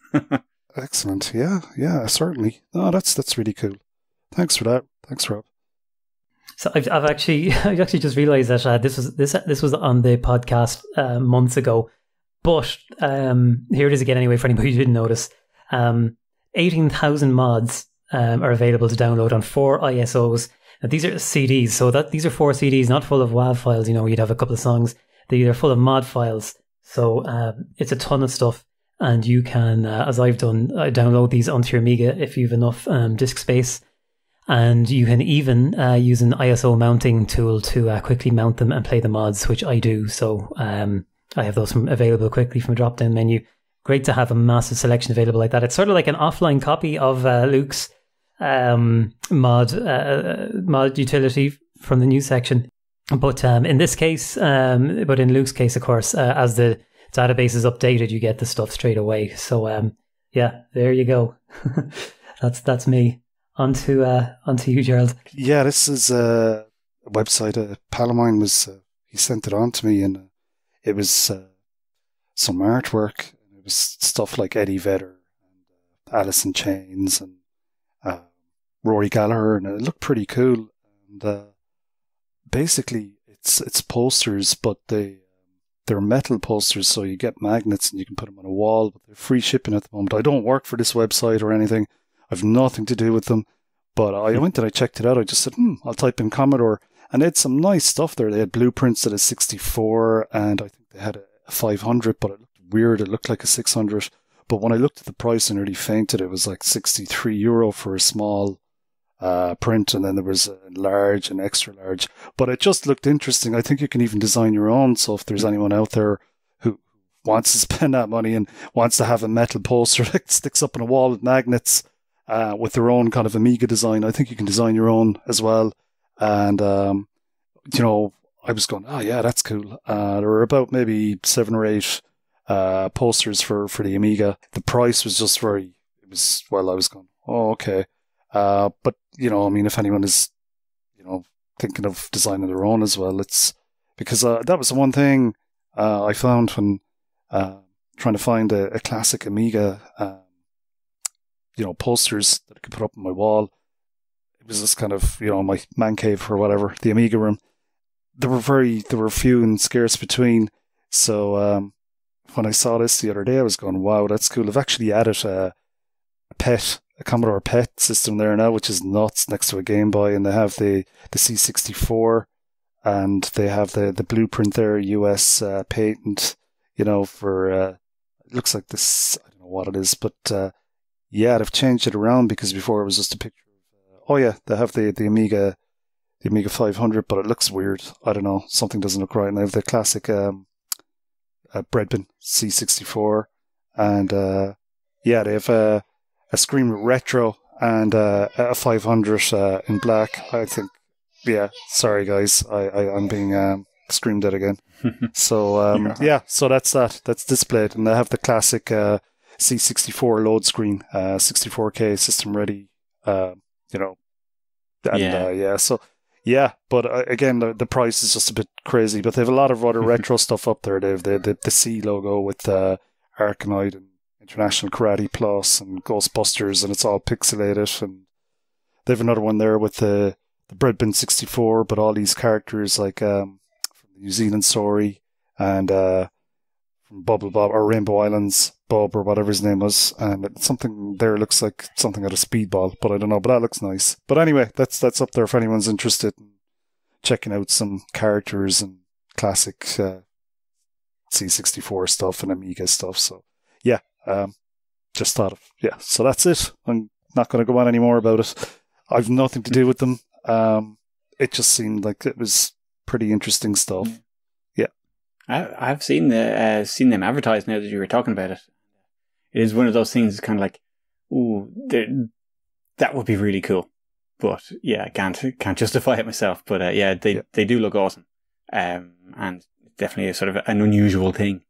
Excellent. Yeah, certainly. No, that's really cool. Thanks for that. Thanks, Rob. So I've actually just realised that this was on the podcast months ago. But here it is again anyway for anybody who didn't notice. 18,000 mods are available to download on 4 ISOs. Now, these are CDs, so these are 4 CDs, not full of WAV files. You'd have a couple of songs. They're full of mod files. So it's a ton of stuff. And you can, as I've done, download these onto your Amiga if you've enough disk space. And you can even use an ISO mounting tool to quickly mount them and play the mods, which I do. So I have those available quickly from a drop-down menu. Great to have a massive selection available like that. It's sort of like an offline copy of Luke's mod utility from the news section. But in this case, but in Luke's case, of course, as the database is updated, you get the stuff straight away. So yeah, there you go. that's me. On to you, Gerald. Yeah, this is a website. A pal of mine he sent it on to me, and it was some artwork. It was stuff like Eddie Vedder and Alice in Chains and Rory Gallagher, and it looked pretty cool. And basically, it's posters, but they're metal posters, so you get magnets and you can put them on a wall. But they're free shipping at the moment. I don't work for this website or anything. I've nothing to do with them. But I went and I checked it out. I just said, I'll type in Commodore. And they had some nice stuff there. They had blueprints at a 64, and I think they had a 500, but it looked weird. It looked like a 600. But when I looked at the price, I nearly fainted. It was like €63 for a small print, and then there was a large and extra large. But it just looked interesting. I think you can even design your own. So if there's anyone out there who wants to spend that money and wants to have a metal poster that sticks up on a wall with magnets, with their own kind of Amiga design. I think you can design your own as well. And, you know, I was going, oh yeah, that's cool. There were about maybe 7 or 8 posters for the Amiga. The price was just I was going, oh, okay. But, you know, I mean, if anyone is, you know, thinking of designing their own as well, it's because that was the one thing I found when trying to find a classic Amiga, you know, posters that I could put up on my wall. It was this kind of, you know, my man cave or whatever, the Amiga room. There were few and scarce between. So when I saw this the other day, I was going, wow, that's cool. I've actually added a Commodore PET system there now, which is nuts, next to a Game Boy, and they have the C64, and they have the blueprint there, US patent, you know, for it looks like this, I don't know what it is, but yeah, they've changed it around, because before it was just a picture of, they have the Amiga 500, but it looks weird. I don't know, something doesn't look right. And they have the classic Breadbin C64, and they have a screen with retro and a 500 in black. I think, yeah, sorry guys, I'm being screamed at again. So so that's displayed, and they have the classic C64 load screen, 64K system ready, you know, and so yeah, but again, the price is just a bit crazy. But they have a lot of other retro stuff up there. They have the C logo with Arkanoid and International Karate Plus and Ghostbusters, and it's all pixelated. And they have another one there with the Breadbin 64, but all these characters like from the New Zealand story and from Bubble Bob or Rainbow Islands Bob or whatever his name was, and something there looks like something out of Speedball, but I don't know. But that looks nice. But anyway, that's up there if anyone's interested in checking out some characters and classic C64 stuff and Amiga stuff. So yeah, just thought of So that's it. I'm not going to go on any more about it. I've nothing to do with them. It just seemed like it was pretty interesting stuff. Yeah, I've seen them advertised now that you were talking about it. It is one of those things, kind of like, ooh, that would be really cool. But yeah, I can't justify it myself. But they do look awesome, and definitely a sort of an unusual thing.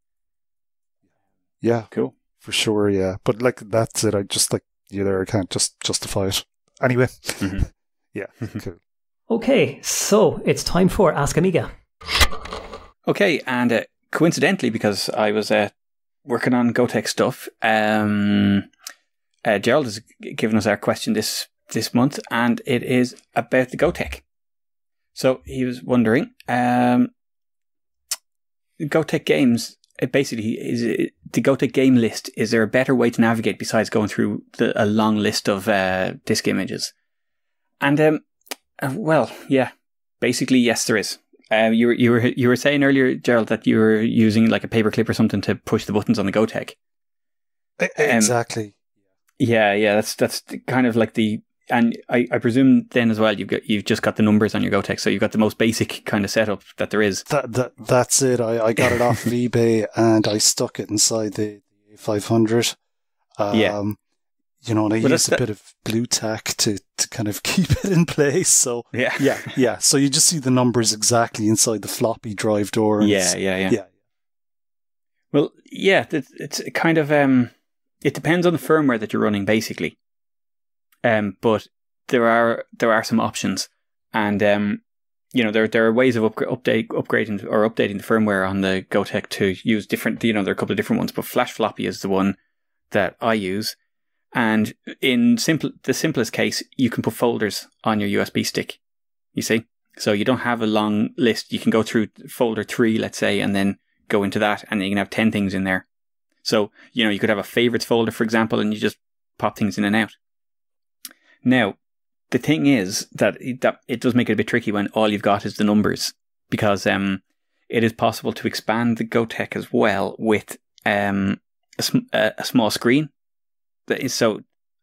Yeah, cool for sure. Yeah, but like that's it. I just like you there. I can't just justify it anyway. Mm-hmm. Yeah, cool. Okay, so it's time for Ask Amiga. Okay, and coincidentally, because I was working on GoTech stuff, Gerald has given us our question this month, and it is about the GoTech. So he was wondering, GoTech Games, basically, is the GoTech game list, is there a better way to navigate besides going through a long list of disk images? And, well, yeah, basically, yes, there is. You were saying earlier, Gerald, that you were using like a paperclip or something to push the buttons on the GoTech. Exactly. Yeah. That's kind of like and I presume then as well you've just got the numbers on your GoTech, so you've got the most basic kind of setup that there is. That's it. I got it off of eBay and I stuck it inside the 500. You know, and I used a bit of glue tack to kind of keep it in place. So yeah. So you just see the numbers exactly inside the floppy drive door. And yeah. Well, yeah, it's kind of it depends on the firmware that you're running, basically. But there are some options, and you know, there are ways of updating the firmware on the GoTech to use different. You know, there are a couple of different ones, but Flash Floppy is the one that I use. And in the simplest case, you can put folders on your USB stick, you see? So you don't have a long list. You can go through folder 3, let's say, and then go into that, and then you can have 10 things in there. So, you know, you could have a favorites folder, for example, and you just pop things in and out. Now, the thing is that it does make it a bit tricky when all you've got is the numbers, because it is possible to expand the GoTech as well with a small screen. So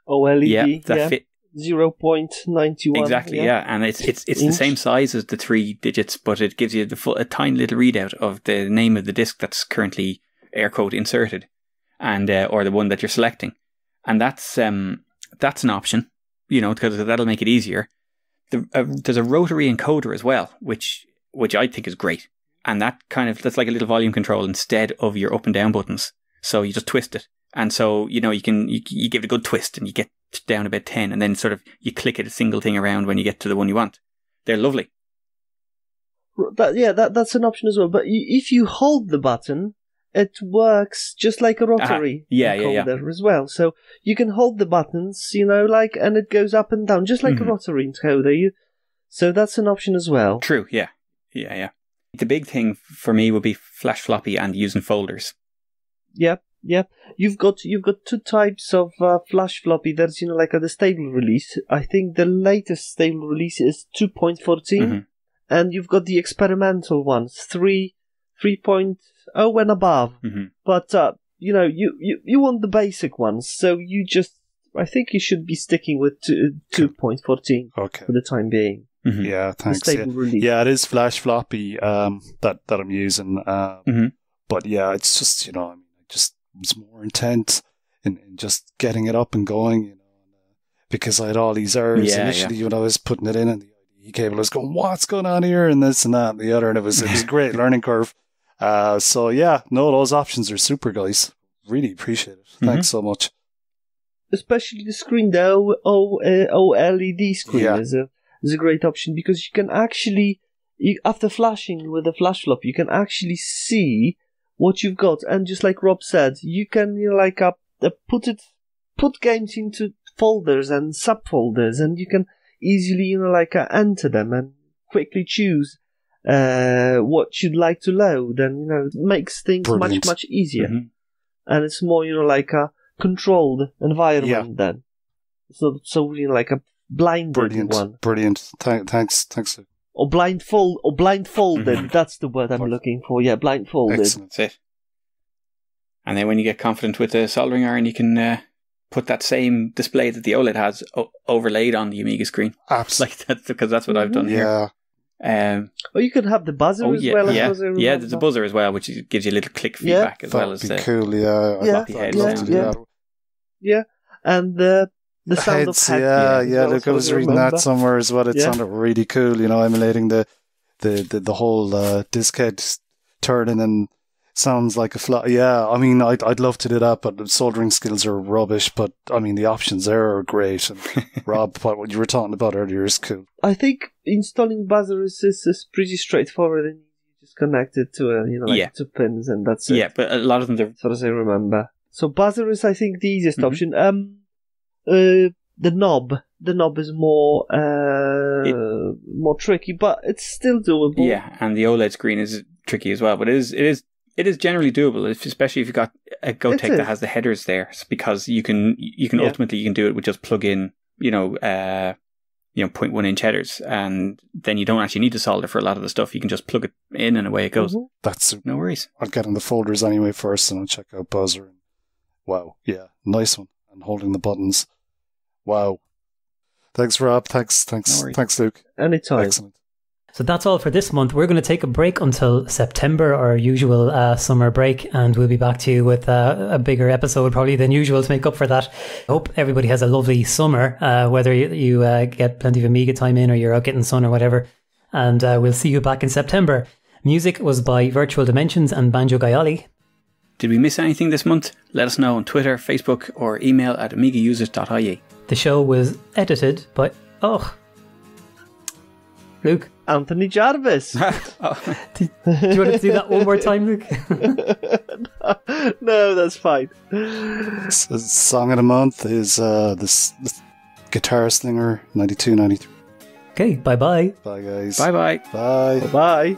OLED, fit 0.91. Exactly, yeah. And it's the same size as the 3 digits, but it gives you a tiny little readout of the name of the disk that's currently air quote inserted, and or the one that you're selecting. And that's that's an option, because that'll make it easier. There's a rotary encoder as well, which I think is great. And that's like a little volume control instead of your up and down buttons. So you just twist it. And so, you give it a good twist and you get down about 10 and then sort of you click it a single thing around when you get to the one you want. They're lovely. That's an option as well. But if you hold the button, it works just like a rotary encoder as well. So you can hold the buttons, and it goes up and down, just like a rotary encoder. So that's an option as well. True, yeah. Yeah. The big thing for me would be flash floppy and using folders. Yep. You've got two types of flash floppy. There's, the stable release. I think the latest stable release is 2.14. And you've got the experimental ones, 3.0 and above. But you want the basic ones, so I think you should be sticking with 2.14 for the time being. Yeah, thanks. The stable release. Yeah, it is flash floppy that I'm using. But yeah, it's just I just was more intent in just getting it up and going. Because I had all these errors initially when I was putting it in and the cable was going, what's going on here, and this and that and the other, and it was a great learning curve. So yeah, no, those options are super, guys. Really appreciate it. Thanks so much. Especially the screen, the OLED screen is a great option, because you can actually, after flashing with a flash flop, you can actually see what you've got, and just like Rob said, you can put games into folders and subfolders, and you can easily enter them and quickly choose what you'd like to load, and it makes things much easier. And it's more like a controlled environment then. It's not so like a blinded one. Brilliant. Thanks. Or blindfolded. That's the word I'm looking for. Yeah, blindfolded. Excellent. That's it. And then when you get confident with the soldering iron, you can put that same display that the OLED has overlaid on the Amiga screen. Absolutely. Because that's what I've done here. You could have the buzzer as well. Yeah, there's a buzzer as well, which gives you a little click feedback as well as the cool. floppy head. Yeah, and the sound of head. Yeah. Look, I was reading that somewhere as well. It sounded really cool. Emulating the whole disc head turning and sounds like a flat. Yeah, I mean, I'd love to do that, but the soldering skills are rubbish. But I mean, the options there are great. And Rob, what you were talking about earlier is cool. I think installing buzzer is pretty straightforward, and you just connect it to two pins, and that's it. Yeah, but a lot of them, as far as I remember. So buzzer is, I think, the easiest option. The knob is more tricky, but it's still doable. Yeah, and the OLED screen is tricky as well, but it is generally doable, especially if you've got a GoTech that has the headers there, because you can ultimately do it with just plug in 0.1 inch headers, and then you don't actually need to solder for a lot of the stuff. You can just plug it in and away it goes. That's no worries. I'll get in the folders anyway first, and I'll check out buzzer. Wow, yeah, nice one. And holding the buttons. Wow. Thanks, Rob. Thanks, Luke. Anytime. Excellent. So that's all for this month. We're going to take a break until September, our usual summer break, and we'll be back to you with a bigger episode probably than usual to make up for that. I hope everybody has a lovely summer, whether you get plenty of Amiga time in or you're out getting sun or whatever. And we'll see you back in September. Music was by Virtual Dimensions and Banjo Gaioli. Did we miss anything this month? Let us know on Twitter, Facebook, or email at amigausers.ie. The show was edited by... Luke. Anthony Jarvis. Do you want to do that one more time, Luke? No, that's fine. The song of the month is this Guitar Slinger 92-93. Okay, bye-bye. Bye, guys. Bye-bye. Bye. Bye-bye.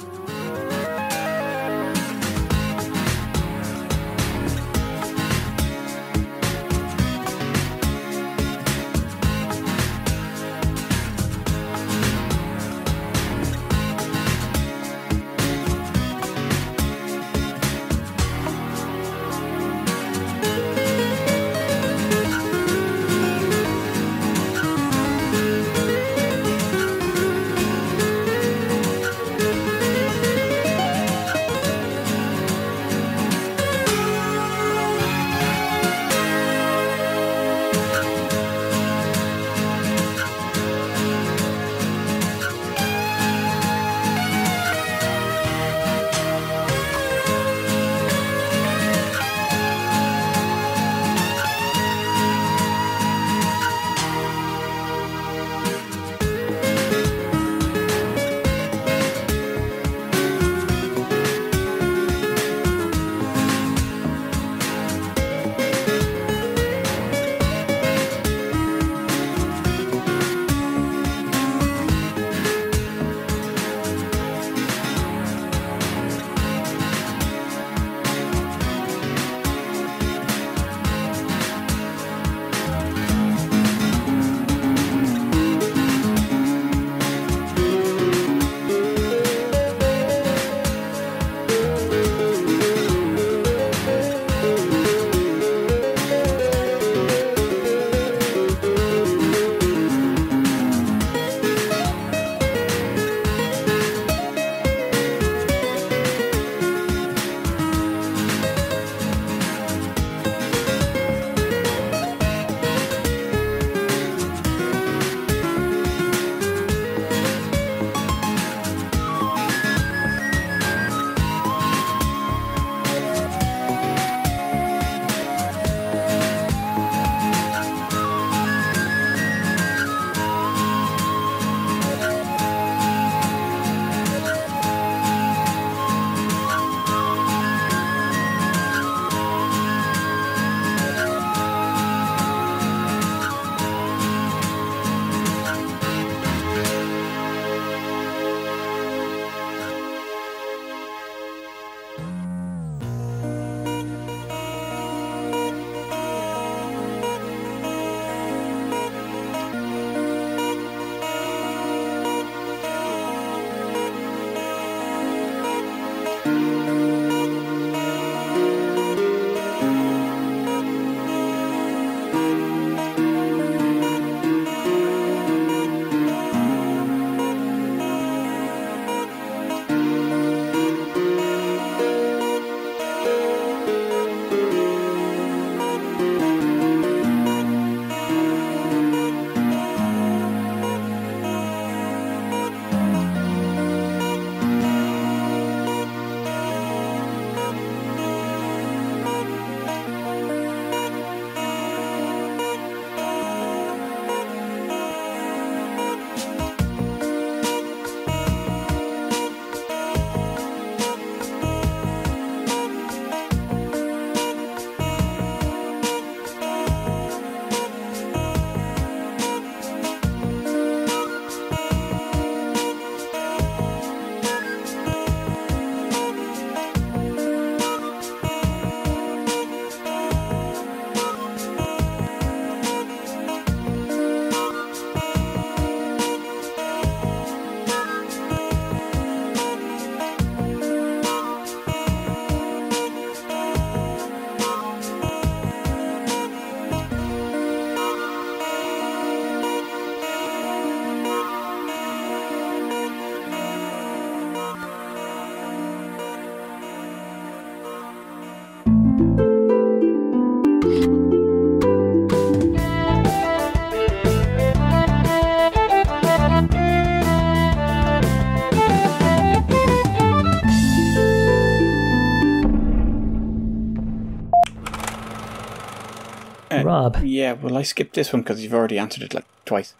Rob. Yeah, well, I skipped this one because you've already answered it like twice.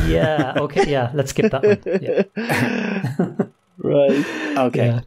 Yeah, okay, yeah, let's skip that one. Yeah. Right. Okay. Yeah.